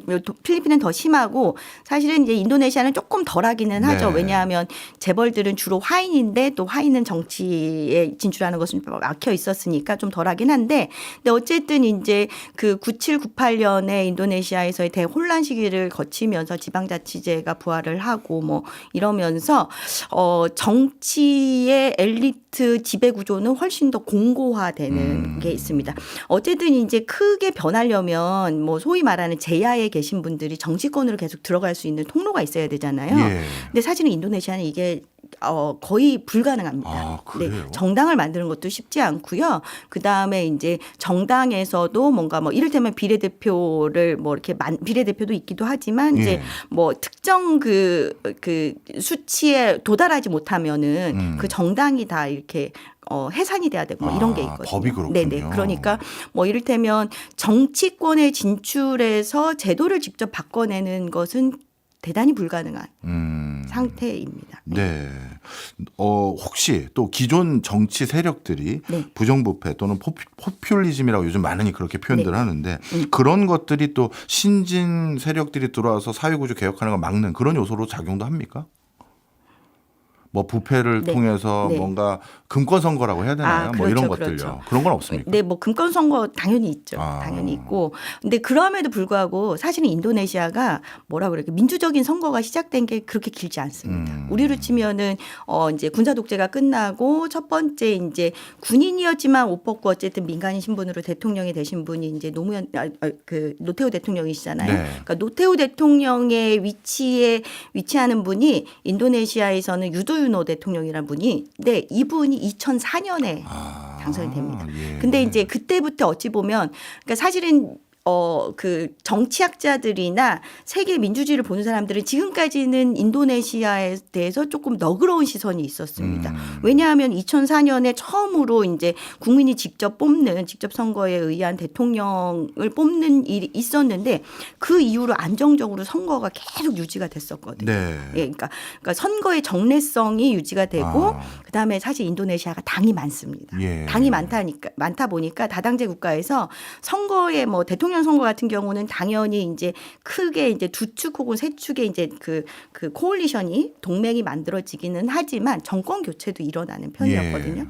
필리핀은 더 심하고 사실은 이제 인도네시아는 조금 덜하기는 하죠. 네. 왜냐하면 재벌들은 주로 화인인데 또 화인은 정치에 진출하는 것은 막혀 있었으니까 좀 덜하긴 한데 근데 어쨌든 이제 그 97, 98년에 인도네시아에서의 대혼란 시기를 거치면서 지방자치제가 부활을 하고 뭐 이러면서 정치의 엘리트 지배 구조는 훨씬 더 공고화되는 게 있습니다. 어쨌든 이제 크게 변하려면 뭐 소위 말하는 제야에 계신 분들이 정치권으로 계속 들어갈 수 있는 통로가 있어야 되잖아요. 예. 근데 사실은 인도네시아는 이게 거의 불가능합니다. 아, 그래요? 네, 정당을 만드는 것도 쉽지 않고요. 그 다음에 이제 정당에서도 뭔가 뭐 이를테면 비례대표를 뭐 이렇게 비례대표도 있기도 하지만 이제 예. 뭐 특정 그 수치에 도달하지 못하면은 그 정당이 다 이렇게 해산이 돼야 되고 뭐 이런 게 있거든요. 법이 그렇군요. 네네. 그러니까 뭐 이를테면 정치권에 진출해서 제도를 직접 바꿔내는 것은 대단히 불가능한 상태입니다. 네. 혹시 또 기존 정치 세력들이 네. 부정부패 또는 포퓰리즘이라고 요즘 많으니 그렇게 표현들 네. 하는데 그런 것들이 또 신진 세력들이 들어와서 사회구조 개혁하는 걸 막는 그런 요소로 작용도 합니까? 뭐 부패를 네. 통해서 네. 뭔가 금권 선거라고 해야 되나요? 뭐 이런 것들요. 그렇죠. 그런 건 없습니까? 네, 뭐 금권 선거 당연히 있죠. 아. 당연히 있고. 근데 그럼에도 불구하고 사실은 인도네시아가 뭐라 그럴까 민주적인 선거가 시작된 게 그렇게 길지 않습니다. 우리로 치면은 이제 군사 독재가 끝나고 첫 번째 이제 군인이었지만 옷 벗고 어쨌든 민간인 신분으로 대통령이 되신 분이 이제 노무현 그 노태우 대통령이시잖아요. 네. 그러니까 노태우 대통령의 위치에 위치하는 분이 인도네시아에서는 유도유노 대통령이라는 분이 근데 이분이 2004년에 당선이 됩니다. 예. 근데 이제 그때부터 어찌 보면 그러니까 사실은 그 정치학자들이나 세계 민주주의를 보는 사람들은 지금까지는 인도네시아에 대해서 조금 너그러운 시선이 있었습니다. 왜냐하면 2004년에 처음으로 이제 국민이 직접 선거에 의한 대통령을 뽑는 일이 있었는데 그 이후로 안정적으로 선거가 계속 유지가 됐었거든요. 네. 예, 그러니까 선거의 정례성이 유지가 되고 그다음에 사실 인도네시아가 당이 많습니다. 예. 당이 많다 보니까 다당제 국가에서 선거에 뭐 대통령 선거 같은 경우는 당연히 이제 크게 이제 두 축 혹은 세 축의 이제 그 코올리션이 동맹이 만들어지기는 하지만 정권 교체도 일어나는 편이었거든요. 예.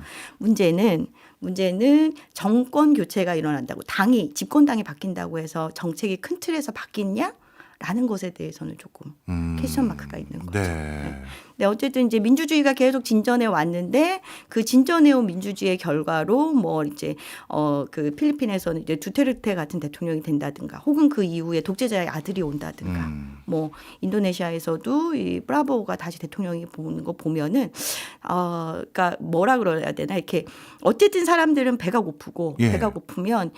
문제는 정권 교체가 일어난다고 당이 집권당이 바뀐다고 해서 정책이 큰 틀에서 바뀌냐? 라는 것에 대해서는 조금 퀘스천 마크가 있는 거죠. 네. 네, 어쨌든 이제 민주주의가 계속 진전해 왔는데 그 진전해온 민주주의의 결과로 뭐 이제 그 필리핀에서는 이제 두테르테 같은 대통령이 된다든가 혹은 그 이후에 독재자의 아들이 온다든가 뭐 인도네시아에서도 이 브라보가 다시 대통령이 보는 거 보면은 그러니까 뭐라 그래야 되나 이렇게 어쨌든 사람들은 배가 고프고 예. 배가 고프면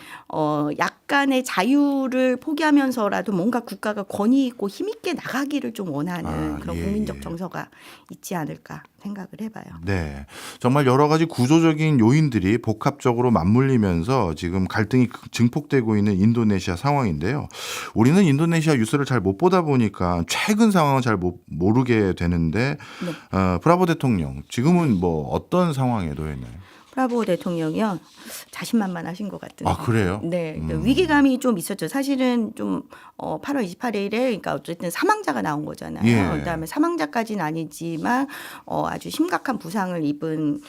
약간의 자유를 포기하면서라도 뭔가 국가가 권위 있고 힘 있게 나가기를 좀 원하는 그런 예, 국민적 예. 정서가 있지 않을까 생각을 해봐요. 네. 정말 여러 가지 구조적인 요인들이 복합적으로 맞물리면서 지금 갈등이 증폭되고 있는 인도네시아 상황인데요. 우리는 인도네시아 뉴스를 잘 못 보다 보니까 최근 상황은 잘 모르게 되는데 브라보 대통령 지금은 뭐 어떤 상황에 놓여 있나요? 브라보 대통령이요. 자신만만하신 것 같은. 아, 그래요? 네. 위기감이 좀 있었죠. 사실은 좀 8월 28일에 그러니까 어쨌든 사망자가 나온 거잖아요. 예. 그다음에 사망자까지는 아니지만 아주 심각한 부상을 입은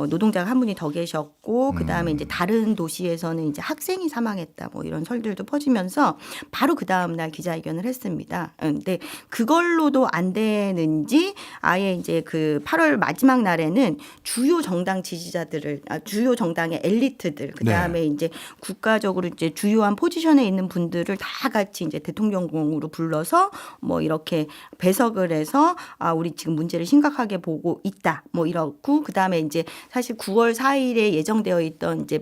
노동자가 한 분이 더 계셨고 그다음에 이제 다른 도시에서는 이제 학생이 사망했다 뭐 이런 설들도 퍼지면서 바로 그 다음 날 기자회견을 했습니다. 근데 그걸로도 안 되는지 아예 이제 그 8월 마지막 날에는 주요 정당 지지자들을 주요 정당의 엘리트들 그다음에 네. 이제 국가적으로 이제 주요한 포지션에 있는 분들을 다 같이 이제 대통령궁으로 불러서 뭐 이렇게 배석을 해서 우리 지금 문제를 심각하게 보고 있다 뭐 이렇고 그다음에 이제 사실 9월 4일에 예정되어 있던 이제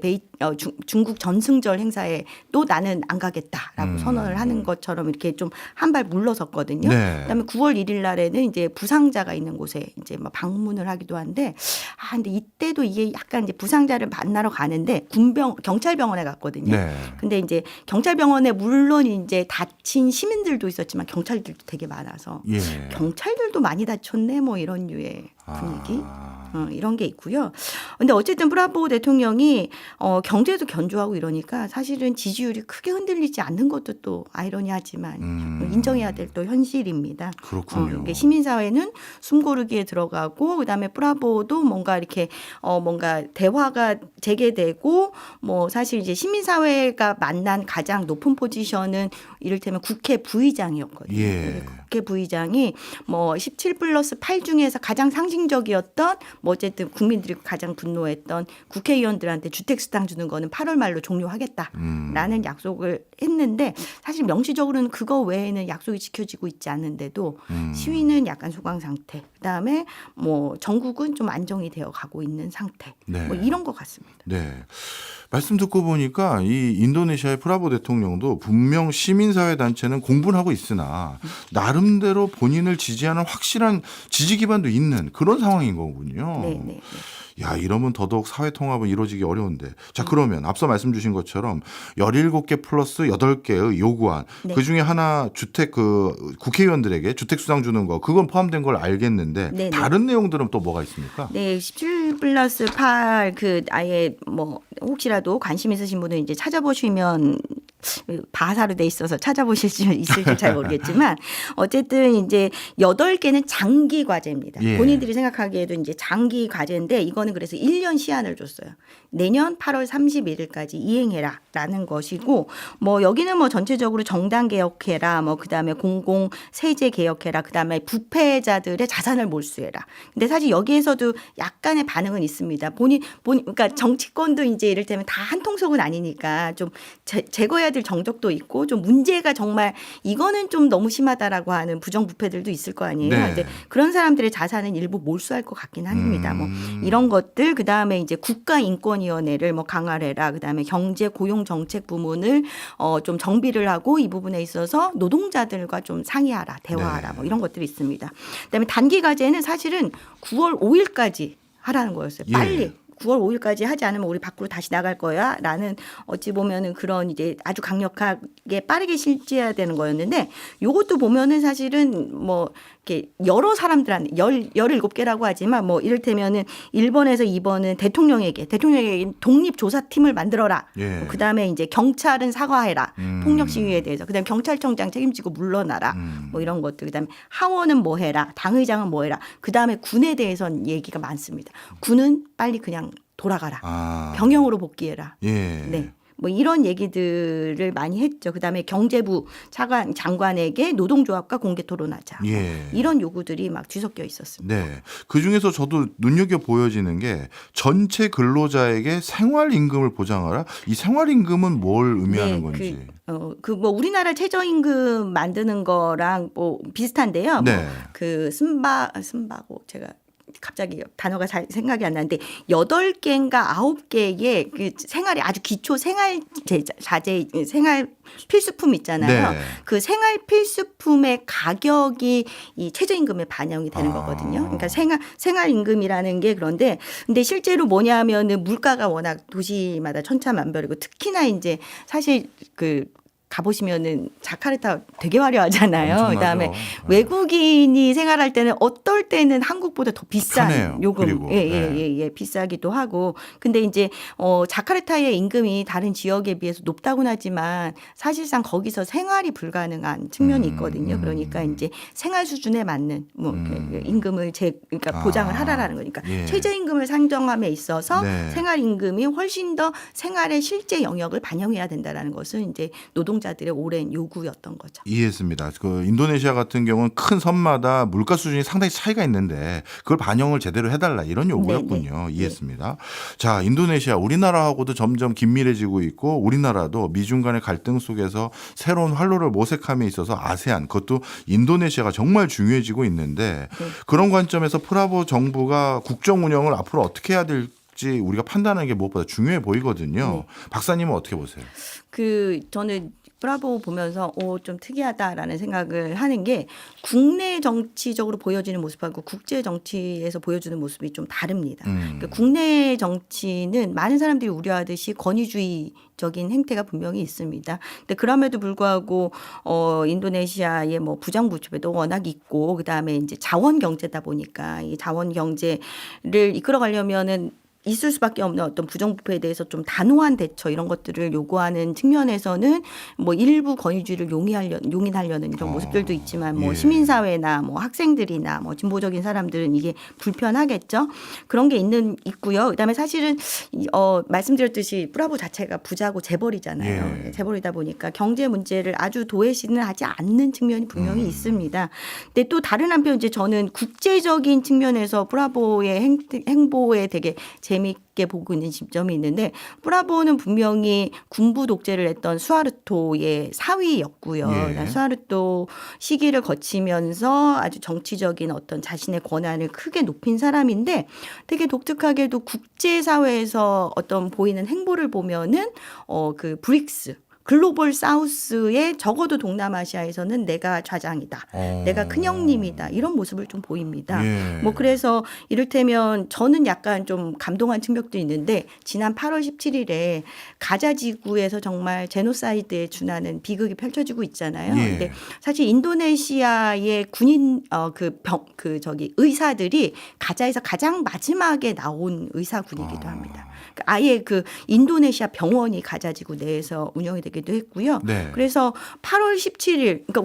중국 전승절 행사에 또 나는 안 가겠다라고 선언을 하는 것처럼 이렇게 좀 한 발 물러섰거든요. 네. 그다음에 9월 1일 날에는 이제 부상자가 있는 곳에 이제 막 방문을 하기도 한데 근데 이때도 이게 약간 이제 부상자를 만나러 가는데 경찰병원에 갔거든요. 네. 근데 이제 경찰병원에 물론 이제 다친 시민들도 있었지만 경찰들도 되게 많아서 예. 경찰들도 많이 다쳤네 뭐 이런 류의 분위기. 이런 게 있고요. 근데 어쨌든 브라보 대통령이 경제도 견조하고 이러니까 사실은 지지율이 크게 흔들리지 않는 것도 또 아이러니하지만 인정해야 될 또 현실입니다. 그렇군요. 이게 시민사회는 숨고르기에 들어가고 그다음에 브라보도 뭔가 이렇게 뭔가 대화가 재개되고 뭐 사실 이제 시민사회가 만난 가장 높은 포지션은 이를테면 국회 부의장이었거든요. 예. 국회 부의장이 뭐 17+8 중에서 가장 상징적이었던 뭐 어쨌든 국민들이 가장 분노했던 국회의원들한테 주택수당 주는 거는 8월 말로 종료하겠다라는 약속을 했는데 사실 명시적으로는 그거 외에는 약속이 지켜지고 있지 않는데도 시위는 약간 소강 상태. 그다음에 뭐 전국은 좀 안정이 되어 가고 있는 상태. 네. 뭐 이런 것 같습니다. 네. 말씀 듣고 보니까 이 인도네시아의 프라보 대통령도 분명 시민사회 단체는 공분하고 있으나 나름대로 본인을 지지하는 확실한 지지 기반도 있는 그런 상황인 거군요. 네. 야, 이러면 더더욱 사회 통합은 이루어지기 어려운데. 자, 그러면 앞서 말씀 주신 것처럼 17개 플러스 8개의 요구안. 네. 그중에 하나 국회의원들에게 주택 수당 주는 거 그건 포함된 걸 알겠는데 네. 다른 내용들은 또 뭐가 있습니까? 네, 17+8 아예 뭐 혹시라도 관심 있으신 분은 이제 찾아보시면 바하사로 돼 있어서 찾아보실 수 있을지 잘 모르겠지만 어쨌든 이제 8개는 장기 과제입니다. 예. 본인들이 생각하기에도 이제 장기 과제인데 이거는 그래서 1년 시한을 줬어요. 내년 8월 31일까지 이행해라라는 것이고 뭐 여기는 뭐 전체적으로 정당 개혁해라, 뭐 그다음에 공공 세제 개혁해라, 그다음에 부패자들의 자산을 몰수해라. 근데 사실 여기에서도 약간의 반응은 있습니다. 그러니까 정치권도 이제 이를테면 다 한 통속은 아니니까 좀 제거해야 될 정적도 있고 좀 문제가 정말 이거는 좀 너무 심하다라고 하는 부정부패들도 있을 거 아니에요. 네. 근데 그런 사람들의 자산은 일부 몰수할 것 같긴 합니다. 뭐 이런 것들 그다음에 이제 국가인권위원회를 뭐 강화해라. 그다음에 경제 고용 정책 부문을 좀 정비를 하고 이 부분에 있어서 노동자들과 좀 상의하라, 대화하라. 네. 뭐 이런 것들이 있습니다. 그다음에 단기 과제는 사실은 9월 5일까지 하라는 거였어요. 빨리. 예. 9월 5일까지 하지 않으면 우리 밖으로 다시 나갈 거야 라는 어찌 보면은 그런 이제 아주 강력하게 빠르게 실시해야 되는 거였는데 요것도 보면은 사실은 뭐 이렇게 여러 사람들한테 17개라고 하지만 뭐 이를테면은 1번에서 2번은 대통령에게 독립조사팀을 만들어라. 예. 그다음에 이제 경찰은 사과해라. 폭력 시위에 대해서. 그다음에 경찰청장 책임지고 물러나라. 뭐 이런 것들. 그다음에 하원은 뭐 해라. 당의장은 뭐 해라. 그다음에 군에 대해서는 얘기가 많습니다. 군은 빨리 그냥 돌아가라. 병영으로 복귀해라. 예. 네. 뭐 이런 얘기들을 많이 했죠. 그다음에 경제부 장관에게 노동조합과 공개 토론하자. 예. 이런 요구들이 막 뒤섞여 있었습니다. 네. 그중에서 저도 눈여겨 보여지는 게 전체 근로자에게 생활임금을 보장하라. 이 생활임금은 뭘 의미하는 건지. 뭐 우리나라 최저임금 만드는 거랑 뭐 비슷한데요. 네. 뭐 그 스바고 제가 갑자기 단어가 잘 생각이 안 나는데 8개인가 9개의 그 생활이 아주 기초 생활 자재 생활 필수품 있잖아요. 네. 그 생활 필수품의 가격이 이 최저임금에 반영이 되는 거거든요. 그러니까 생활 임금이라는 게 그런데 근데 실제로 뭐냐면은 물가가 워낙 도시마다 천차만별이고 특히나 이제 사실 그 가보시면은 자카르타 되게 화려하잖아요. 엄청나죠. 그다음에 네. 외국인이 생활할 때는 어떨 때는 한국보다 더 비싼 편해요. 요금, 그리고. 비싸기도 하고. 근데 이제 자카르타의 임금이 다른 지역에 비해서 높다고는 하지만 사실상 거기서 생활이 불가능한 측면이 있거든요. 그러니까 이제 생활 수준에 맞는 뭐 그 임금을 그러니까 보장을 하라라는 거니까 예. 최저임금을 상정함에 있어서 네. 생활 임금이 훨씬 더 생활의 실제 영역을 반영해야 된다라는 것은 이제 노동자들의 오랜 요구였던 거죠. 이해했습니다. 그 인도네시아 같은 경우는 큰 섬마다 물가 수준이 상당히 차이가 있는데 그걸 반영을 제대로 해달라 이런 요구였군요. 이해했습니다. 자, 인도네시아 우리나라하고도 점점 긴밀해지고 있고 우리나라도 미중 간의 갈등 속에서 새로운 활로를 모색함에 있어서 아세안 그것도 인도네시아가 정말 중요해지고 있는데 그런 관점에서 프라보 정부가 국정 운영을 앞으로 어떻게 해야 될지 우리가 판단하는 게 무엇보다 중요해 보이거든요. 박사님은 어떻게 보세요? 저는 브라보 보면서 좀 특이하다라는 생각을 하는 게 국내 정치적으로 보여지는 모습하고 국제 정치에서 보여주는 모습이 좀 다릅니다. 그러니까 국내 정치는 많은 사람들이 우려하듯이 권위주의적인 행태가 분명히 있습니다. 근데 그럼에도 불구하고 인도네시아의 뭐 부정부패도 워낙 있고 그다음에 이제 자원 경제다 보니까 이 자원 경제를 이끌어가려면은 있을 수밖에 없는 어떤 부정부패에 대해서 좀 단호한 대처 이런 것들을 요구하는 측면에서는 뭐 일부 권위주의를 용인하려는 이런 모습들도 있지만 뭐 예. 시민사회나 뭐 학생들이나 뭐 진보적인 사람들은 이게 불편하겠죠. 그런 게 있고요. 그다음에 사실은 말씀드렸듯이 브라보 자체가 부자고 재벌이잖아요. 예. 재벌이다 보니까 경제 문제를 아주 도외시는 하지 않는 측면이 분명히 있습니다. 근데 또 다른 한편 이제 저는 국제적인 측면에서 브라보의 행보에 되게 재미있게 보고 있는 지점이 있는데 브라보는 분명히 군부 독재를 했던 수하르토의 사위였고요. 예. 수하르토 시기를 거치면서 아주 정치적인 어떤 자신의 권한을 크게 높인 사람인데 되게 독특하게도 국제사회에서 어떤 보이는 행보를 보면은 그 브릭스 글로벌 사우스의 적어도 동남아시아에서는 내가 좌장이다. 내가 큰형님이다. 이런 모습을 좀 보입니다. 예. 뭐 그래서 이를테면 저는 약간 좀 감동한 측면도 있는데 지난 8월 17일에 가자 지구에서 정말 제노사이드에 준하는 비극이 펼쳐지고 있잖아요. 예. 근데 사실 인도네시아의 군인 의사들이 가자에서 가장 마지막에 나온 의사군이기도 합니다. 아예 그 인도네시아 병원이 가자지구 내에서 운영이 되기도 했고요. 네. 그래서 8월 17일, 그러니까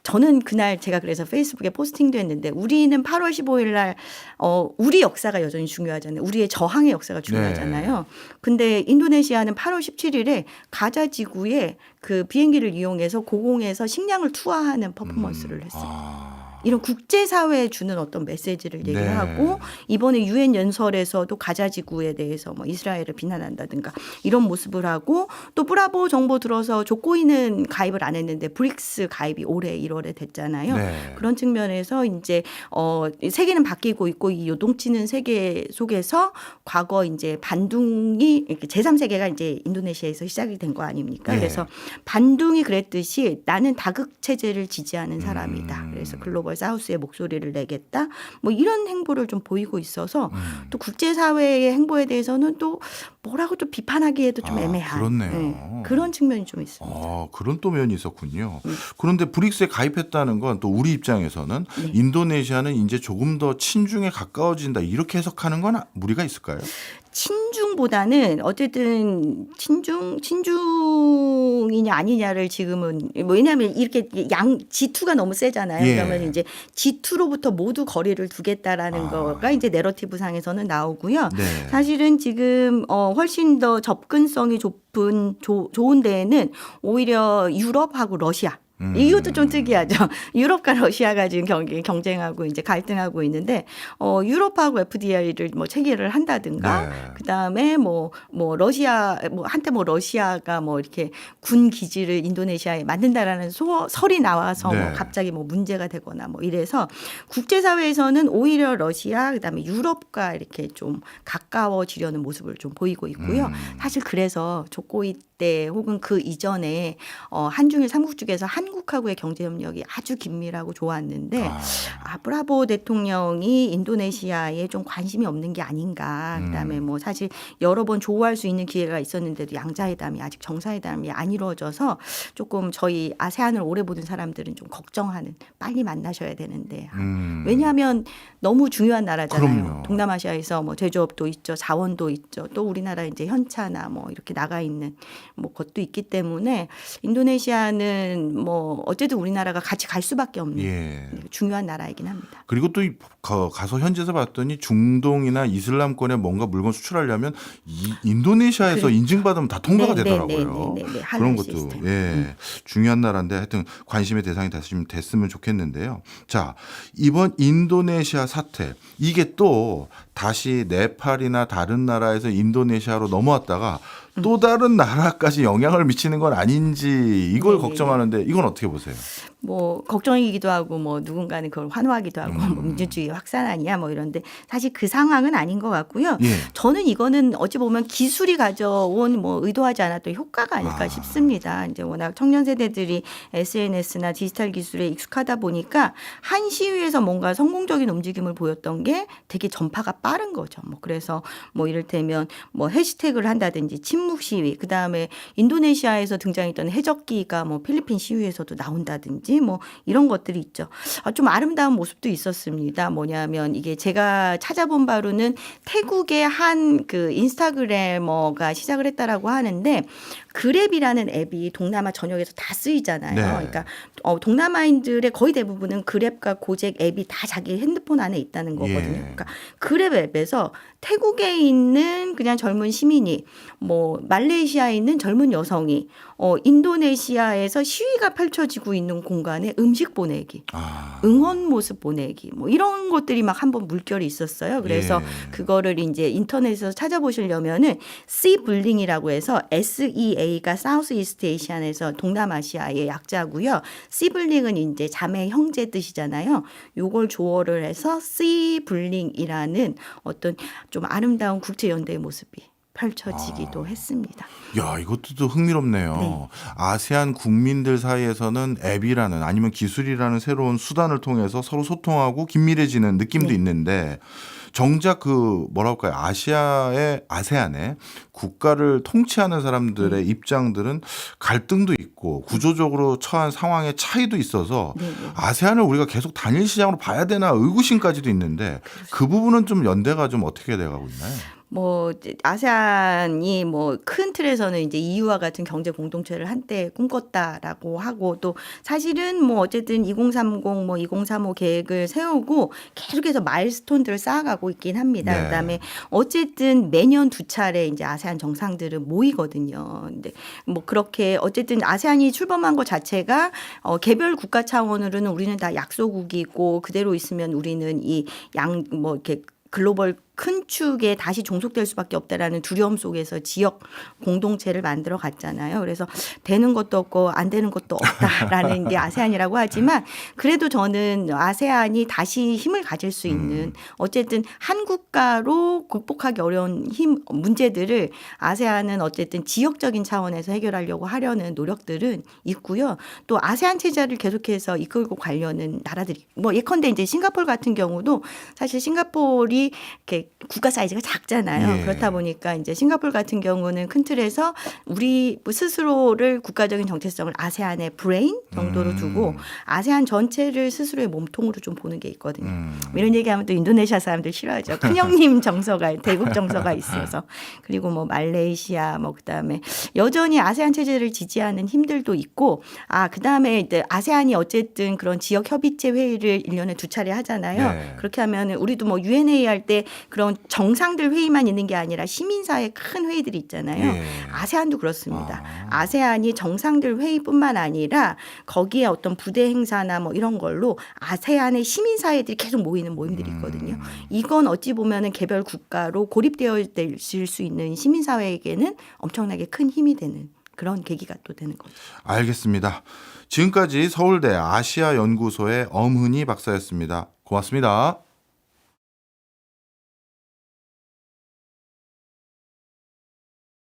저는 그날 제가 그래서 페이스북에 포스팅도 했는데 우리는 8월 15일 날 우리 역사가 여전히 중요하잖아요. 우리의 저항의 역사가 중요하잖아요. 근데 인도네시아는 8월 17일에 가자 지구에 그 비행기를 이용해서 고공에서 식량을 투하하는 퍼포먼스를 했어요. 이런 국제사회에 주는 어떤 메시지를 얘기를 네. 하고 이번에 유엔 연설에서도 가자 지구에 대해서 뭐 이스라엘을 비난한다든가 이런 모습을 하고 또 브라보 정부 들어서 족고이는 가입을 안 했는데 브릭스 가입이 올해 1월에 됐잖아요. 네. 그런 측면에서 이제 세계는 바뀌고 있고 이 요동치는 세계 속에서 과거 이제 반둥이 제3세계가 이제 인도네시아에서 시작이 된 거 아닙니까? 네. 그래서 반둥이 그랬듯이 나는 다극 체제를 지지하는 사람이다. 그래서 글로벌 사우스의 목소리를 내겠다. 뭐 이런 행보를 좀 보이고 있어서 또 국제사회의 행보에 대해서는 또 뭐라고 또 비판하기에도 좀 애매한 그렇네요. 그런 측면이 좀 있습니다. 그런 또 면이 있었군요. 그런데 브릭스에 가입했다는 건 또 우리 입장에서는 인도네시아는 이제 조금 더 친중에 가까워진다 이렇게 해석하는 건 무리가 있을까요? 친중보다는 어쨌든 친중이냐 아니냐를 지금은 뭐 왜냐하면 이렇게 G2가 너무 세잖아요. 예. 그러면 이제 G2로부터 모두 거리를 두겠다라는 거가 이제 내러티브 상에서는 나오고요. 네. 사실은 지금 훨씬 더 접근성이 좋은 데에는 오히려 유럽하고 러시아. 이것도 좀 특이하죠. 유럽과 러시아가 지금 경쟁하고 이제 갈등하고 있는데 유럽하고 FDI를 뭐 체결을 한다든가 네. 그다음에 뭐 러시아 한때 러시아가 뭐 이렇게 군 기지를 인도네시아에 만든다라는 설이 나와서 네. 뭐 갑자기 뭐 문제가 되거나 뭐 이래서 국제사회에서는 오히려 러시아 그다음에 유럽과 이렇게 좀 가까워지려는 모습을 좀 보이고 있고요. 사실 그래서 족고이 때 혹은 그 이전에 한중일 삼국 중에서 한국하고의 경제 협력이 아주 긴밀하고 좋았는데 브라보 대통령이 인도네시아에 좀 관심이 없는 게 아닌가. 그다음에 뭐 사실 여러 번 조우할 수 있는 기회가 있었는데도 양자회담이 아직 정상회담이 안 이루어져서 조금 저희 아세안을 오래 보는 사람들은 좀 걱정하는 빨리 만나셔야 되는데 왜냐하면 너무 중요한 나라잖아요. 그럼요. 동남아시아에서 뭐 제조업도 있죠, 자원도 있죠, 또 우리나라 이제 현차나 뭐 이렇게 나가 있는 뭐 것도 있기 때문에 인도네시아는 뭐 어쨌든 우리나라가 같이 갈 수밖에 없는 중요한 나라이긴 합니다. 그리고 또 가서 현지에서 봤더니 중동이나 이슬람권에 뭔가 물건 수출하려면 인도네시아에서 인증받으면 다 통과가 되더라고요. 그런 것도 중요한 나라인데 하여튼 관심의 대상이 됐으면 좋겠는데요. 자, 이번 인도네시아 사태 이게 또 다시 네팔이나 다른 나라에서 인도네시아로 넘어왔다가 또 다른 나라까지 영향을 미치는 건 아닌지 이걸 걱정하는데 이건 어떻게 보세요? 뭐 걱정이기도 하고 뭐 누군가는 그걸 환호하기도 하고 뭐 민주주의 확산 아니야 뭐 이런데 사실 그 상황은 아닌 것 같고요. 저는 이거는 어찌 보면 기술이 가져온 뭐 의도하지 않았던 효과가 아닐까 싶습니다. 이제 워낙 청년 세대들이 SNS나 디지털 기술에 익숙하다 보니까 한 시위에서 뭔가 성공적인 움직임을 보였던 게 되게 전파가 빠른 거죠. 뭐 그래서 뭐 이를테면 뭐 해시태그를 한다든지 침묵 시위, 그 다음에 인도네시아에서 등장했던 해적기가 뭐 필리핀 시위에서도 나온다든지 뭐 이런 것들이 있죠. 좀 아름다운 모습도 있었습니다. 뭐냐면 이게 제가 찾아본 바로는 태국의 한 그 인스타그래머가 시작을 했다라고 하는데 그랩이라는 앱이 동남아 전역에서 다 쓰이잖아요. 그러니까 동남아인들의 거의 대부분은 그랩과 고잭 앱이 다 자기 핸드폰 안에 있다는 거거든요. 그러니까 그랩 앱에서 태국에 있는 그냥 젊은 시민이 뭐 말레이시아에 있는 젊은 여성이 인도네시아에서 시위가 펼쳐지고 있는 공간에 음식 보내기, 응원 모습 보내기 뭐 이런 것들이 막 한번 물결이 있었어요. 그래서 그거를 이제 인터넷에서 찾아보시려면은 씨블링이라고 해서 SEA가 사우스 이스트 에이시안에서 동남아시아의 약자고요. 씨블링은 이제 자매 형제 뜻이잖아요. 요걸 조어를 해서 씨블링이라는 어떤 좀 아름다운 국제 연대의 모습이 펼쳐지기도 했습니다. 야, 이것도 또 흥미롭네요. 아세안 국민들 사이에서는 앱이라는 아니면 기술이라는 새로운 수단을 통해서 서로 소통하고 긴밀해지는 느낌도 있는데 정작 그 뭐랄까요, 아세안의 국가를 통치하는 사람들의 입장들은 갈등도 있고 구조적으로 처한 상황의 차이도 있어서 아세안을 우리가 계속 단일 시장으로 봐야 되나 의구심까지도 있는데 그 부분은 좀 연대가 좀 어떻게 돼가고 있나요? 뭐 이제 아세안이 뭐 큰 틀에서는 이제 EU와 같은 경제 공동체를 한때 꿈꿨다라고 하고 또 사실은 뭐 어쨌든 2030 뭐 2035 계획을 세우고 계속해서 마일스톤들을 쌓아가고 있긴 합니다. 네. 그다음에 어쨌든 매년 두 차례 이제 아세안 정상들은 모이거든요. 근데 뭐 그렇게 어쨌든 아세안이 출범한 것 자체가 개별 국가 차원으로는 우리는 다 약소국이고 그대로 있으면 우리는 이 양 뭐 이렇게 글로벌 큰 축에 다시 종속될 수밖에 없다라는 두려움 속에서 지역 공동체를 만들어 갔잖아요. 그래서 되는 것도 없고 안 되는 것도 없다라는 게 아세안이라고 하지만 그래도 저는 아세안이 다시 힘을 가질 수 있는 어쨌든 한 국가로 극복하기 어려운 문제들을 아세안은 어쨌든 지역적인 차원에서 해결하려고 하려는 노력들은 있고요. 또 아세안 체제를 계속해서 이끌고 가려는 나라들이 뭐 예컨대 이제 싱가포르 같은 경우도 사실 싱가포르이 이렇게 국가 사이즈가 작잖아요. 예. 그렇다 보니까 이제 싱가포르 같은 경우는 큰 틀에서 우리 스스로를 국가적인 정체성을 아세안의 브레인 정도로 두고 아세안 전체를 스스로의 몸통으로 좀 보는 게 있거든요. 이런 얘기하면 또 인도네시아 사람들 싫어하죠. 큰형님 정서가 대국 정서가 있어서 그리고 뭐 말레이시아 뭐 그다음에 여전히 아세안 체제를 지지하는 힘들도 있고 그다음에 이제 아세안이 어쨌든 그런 지역 협의체 회의를 1년에 2차례 하잖아요. 네. 그렇게 하면 우리도 뭐 UNA 할 때 그런 정상들 회의만 있는 게 아니라 시민사회 큰 회의들이 있잖아요. 예. 아세안도 그렇습니다. 아세안이 정상들 회의뿐만 아니라 거기에 어떤 부대 행사나 뭐 이런 걸로 아세안의 시민사회들이 계속 모이는 모임들이 있거든요. 이건 어찌 보면은 개별 국가로 고립되어 있을 수 있는 시민사회에게는 엄청나게 큰 힘이 되는 그런 계기가 또 되는 거죠. 알겠습니다. 지금까지 서울대 아시아연구소의 엄은희 박사였습니다. 고맙습니다.